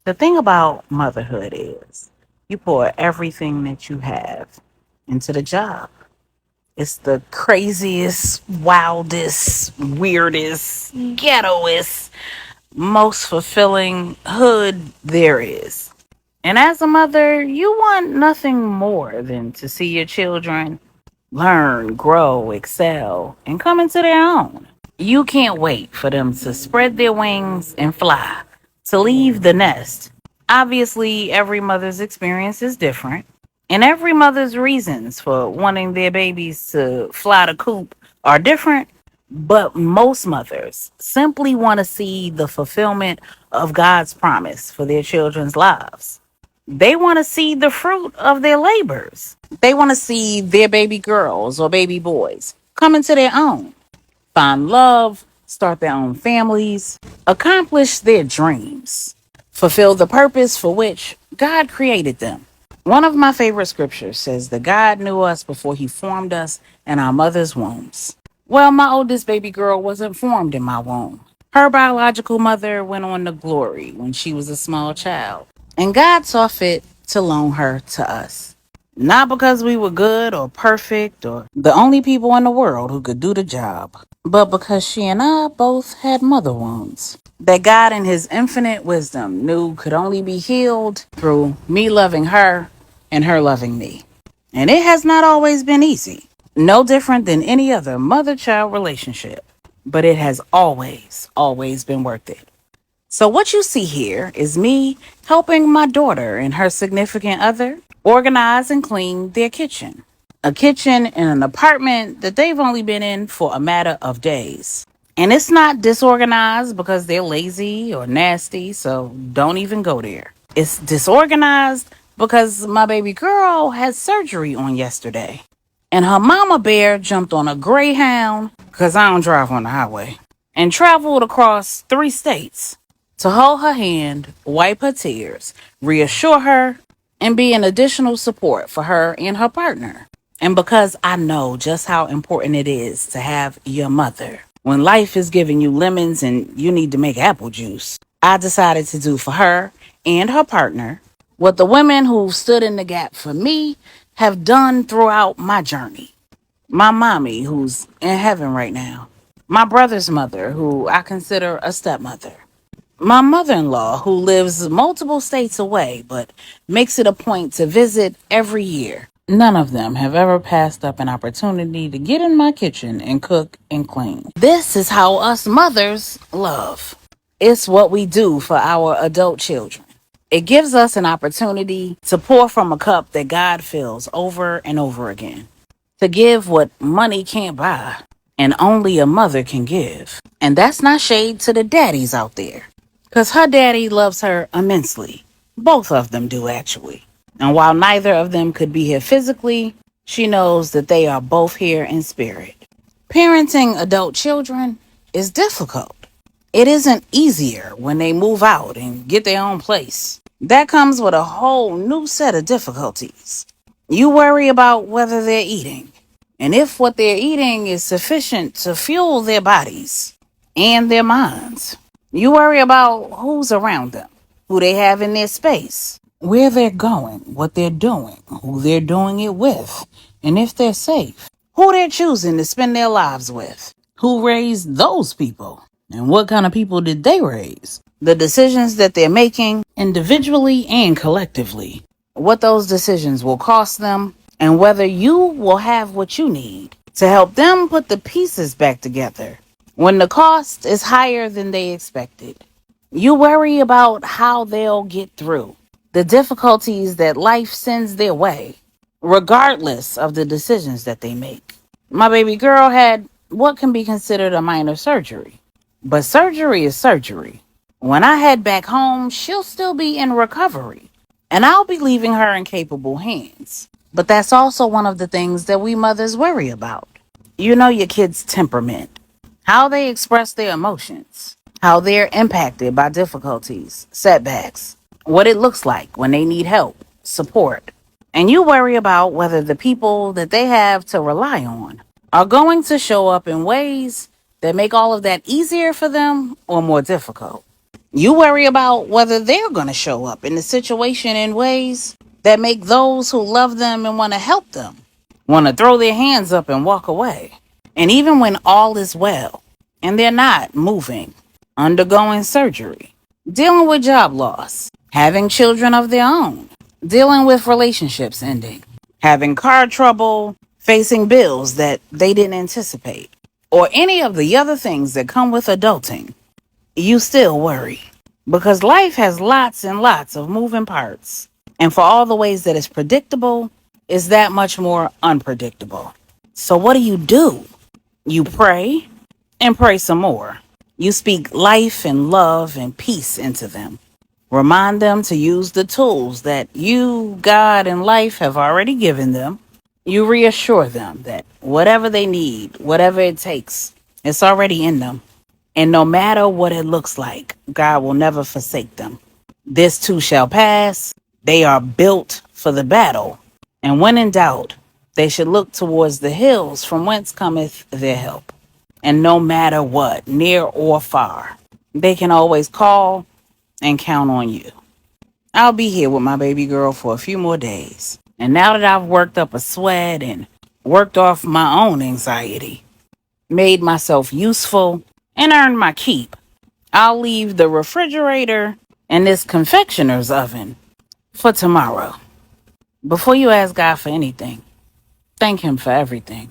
The thing about motherhood is you pour everything that you have into the job. It's the craziest, wildest, weirdest, ghettoest, most fulfilling hood there is. And as a mother, you want nothing more than to see your children learn, grow, excel, and come into their own. You can't wait for them to spread their wings and fly, to leave the nest. Obviously, every mother's experience is different, and every mother's reasons for wanting their babies to fly the coop are different. But most mothers simply want to see the fulfillment of God's promise for their children's lives. They want to see the fruit of their labors. They want to see their baby girls or baby boys come into their own, find love, start their own families, accomplish their dreams, fulfill the purpose for which God created them. One of my favorite scriptures says that God knew us before he formed us in our mother's wombs. Well, my oldest baby girl wasn't formed in my womb. Her biological mother went on to glory when she was a small child, and God saw fit to loan her to us. Not because we were good or perfect or the only people in the world who could do the job, but because she and I both had mother wounds that God, in his infinite wisdom, knew could only be healed through me loving her and her loving me. And it has not always been easy, no different than any other mother child relationship, but it has always been worth it. So, what you see here is me helping my daughter and her significant other organize and clean their kitchen. A kitchen in an apartment that they've only been in for a matter of days. And it's not disorganized because they're lazy or nasty, so don't even go there. It's disorganized because my baby girl had surgery on yesterday. And her mama bear jumped on a Greyhound, because I don't drive on the highway, and traveled across 3 states to hold her hand, wipe her tears, reassure her, and be an additional support for her and her partner. And because I know just how important it is to have your mother when life is giving you lemons and you need to make apple juice, I decided to do for her and her partner what the women who stood in the gap for me have done throughout my journey. My mommy, who's in heaven right now, my brother's mother, who I consider a stepmother, my mother in law, who lives multiple states away but makes it a point to visit every year. None of them have ever passed up an opportunity to get in my kitchen and cook and clean. This is how us mothers love. It's what we do for our adult children. It gives us an opportunity to pour from a cup that God fills over and over again. To give what money can't buy and only a mother can give. And that's not shade to the daddies out there, because her daddy loves her immensely. Both of them do, actually. And while neither of them could be here physically, she knows that they are both here in spirit. Parenting adult children is difficult. It isn't easier when they move out and get their own place. That comes with a whole new set of difficulties. You worry about whether they're eating, and if what they're eating is sufficient to fuel their bodies and their minds. You worry about who's around them, who they have in their space, where they're going, what they're doing, who they're doing it with, and if they're safe, who they're choosing to spend their lives with, who raised those people, and what kind of people did they raise, the decisions that they're making individually and collectively, what those decisions will cost them, and whether you will have what you need to help them put the pieces back together when the cost is higher than they expected. You worry about how they'll get through the difficulties that life sends their way, regardless of the decisions that they make. My baby girl had what can be considered a minor surgery, but surgery is surgery. When I head back home, she'll still be in recovery, and I'll be leaving her in capable hands. But that's also one of the things that we mothers worry about. You know your kid's temperament, how they express their emotions, how they're impacted by difficulties, setbacks, what it looks like when they need help, support. And you worry about whether the people that they have to rely on are going to show up in ways that make all of that easier for them or more difficult. You worry about whether they're going to show up in the situation in ways that make those who love them and want to help them want to throw their hands up and walk away. And even when all is well and they're not moving, undergoing surgery, dealing with job loss, having children of their own, dealing with relationships ending, having car trouble, facing bills that they didn't anticipate, or any of the other things that come with adulting, you still worry. Because life has lots and lots of moving parts. And for all the ways that it's predictable, it's that much more unpredictable. So what do? You pray and pray some more. You speak life and love and peace into them. Remind them to use the tools that you, God, and life have already given them. You reassure them that whatever they need, whatever it takes, it's already in them. And no matter what it looks like, God will never forsake them. This too shall pass. They are built for the battle. And when in doubt, they should look towards the hills from whence cometh their help. And no matter what, near or far, they can always call and count on you. I'll be here with my baby girl for a few more days. And now that I've worked up a sweat and worked off my own anxiety, made myself useful, and earned my keep, I'll leave the refrigerator and this confectioner's oven for tomorrow. Before you ask God for anything, thank Him for everything.